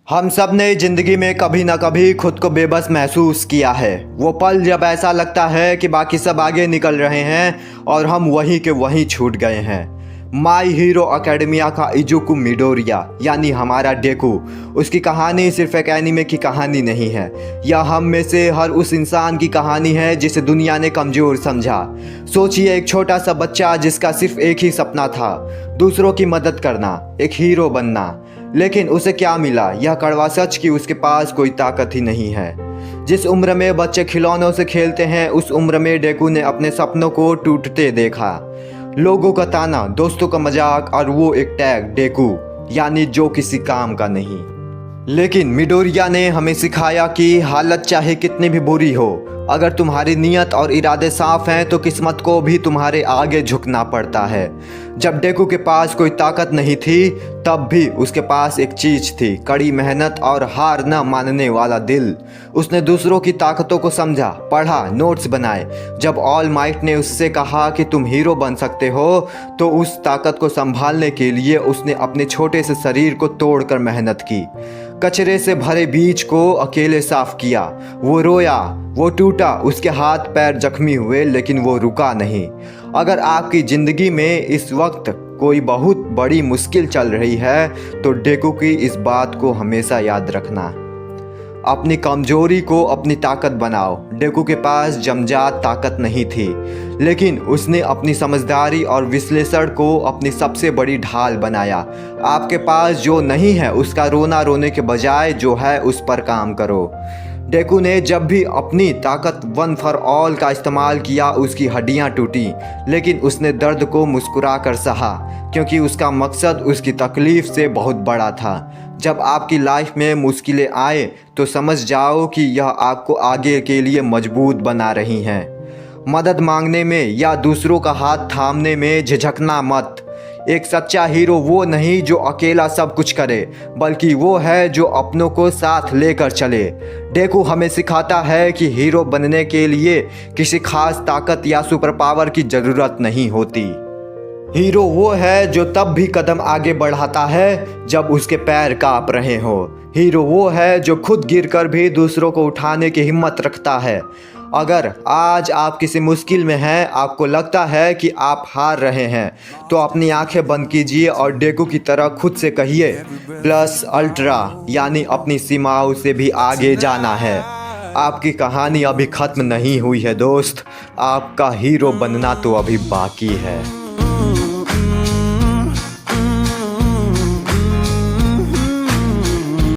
हम सब ने ज़िंदगी में कभी ना कभी खुद को बेबस महसूस किया है। वो पल जब ऐसा लगता है कि बाकी सब आगे निकल रहे हैं और हम वहीं के वहीं छूट गए हैं। माई हीरो एकेडमिया का इजुकु मिडोरिया यानी हमारा डेकू, उसकी कहानी सिर्फ एक एनीमे की कहानी नहीं है। यह हम में से हर उस इंसान की कहानी है जिसे दुनिया ने कमज़ोर समझा। सोचिए, एक छोटा सा बच्चा जिसका सिर्फ एक ही सपना था, दूसरों की मदद करना, एक हीरो बनना। लेकिन उसे क्या मिला? यह कड़वा सच कि उसके पास कोई ताकत ही नहीं है। जिस उम्र में बच्चे खिलौनों से खेलते हैं, उस उम्र में डेकू ने अपने सपनों को टूटते देखा। लोगों का ताना, दोस्तों का मजाक और वो एक टैग डेकू यानी जो किसी काम का नहीं। लेकिन मिडोरिया ने हमें सिखाया कि हालत चाहे कितनी भी बुरी हो, अगर तुम्हारी नीयत और इरादे साफ हैं तो किस्मत को भी तुम्हारे आगे झुकना पड़ता है। जब डेकू के पास कोई ताकत नहीं थी, तब भी उसके पास एक चीज़ थी, कड़ी मेहनत और हार न मानने वाला दिल। उसने दूसरों की ताकतों को समझा, पढ़ा, नोट्स बनाए। जब ऑल माइट ने उससे कहा कि तुम हीरो बन सकते हो, तो उस ताकत को संभालने के लिए उसने अपने छोटे से शरीर को तोड़कर मेहनत की। कचरे से भरे बीच को अकेले साफ किया। वो रोया, वो टूटा, उसके हाथ पैर जख्मी हुए, लेकिन वो रुका नहीं। अगर आपकी ज़िंदगी में इस वक्त कोई बहुत बड़ी मुश्किल चल रही है, तो डेकू की इस बात को हमेशा याद रखना। अपनी कमजोरी को अपनी ताकत बनाओ। डेकू के पास जमजात ताकत नहीं थी, लेकिन उसने अपनी समझदारी और विश्लेषण को अपनी सबसे बड़ी ढाल बनाया। आपके पास जो नहीं है उसका रोना रोने के बजाय जो है उस पर काम करो। डेकू ने जब भी अपनी ताकत वन फॉर ऑल का इस्तेमाल किया, उसकी हड्डियां टूटी, लेकिन उसने दर्द को मुस्कुरा कर सहा, क्योंकि उसका मकसद उसकी तकलीफ से बहुत बड़ा था। जब आपकी लाइफ में मुश्किलें आए तो समझ जाओ कि यह आपको आगे के लिए मजबूत बना रही हैं। मदद मांगने में या दूसरों का हाथ थामने में झिझकना मत। एक सच्चा हीरो वो नहीं जो अकेला सब कुछ करे, बल्कि वो है जो अपनों को साथ लेकर चले। डेकू हमें सिखाता है कि हीरो बनने के लिए किसी खास ताकत या सुपर पावर की ज़रूरत नहीं होती। हीरो वो है जो तब भी कदम आगे बढ़ाता है जब उसके पैर कांप रहे हो। हीरो वो है जो खुद गिरकर भी दूसरों को उठाने की हिम्मत रखता है। अगर आज आप किसी मुश्किल में हैं, आपको लगता है कि आप हार रहे हैं, तो अपनी आंखें बंद कीजिए और डेकू की तरह खुद से कहिए प्लस अल्ट्रा, यानी अपनी सीमाओं से भी आगे जाना है। आपकी कहानी अभी ख़त्म नहीं हुई है दोस्त, आपका हीरो बनना तो अभी बाकी है।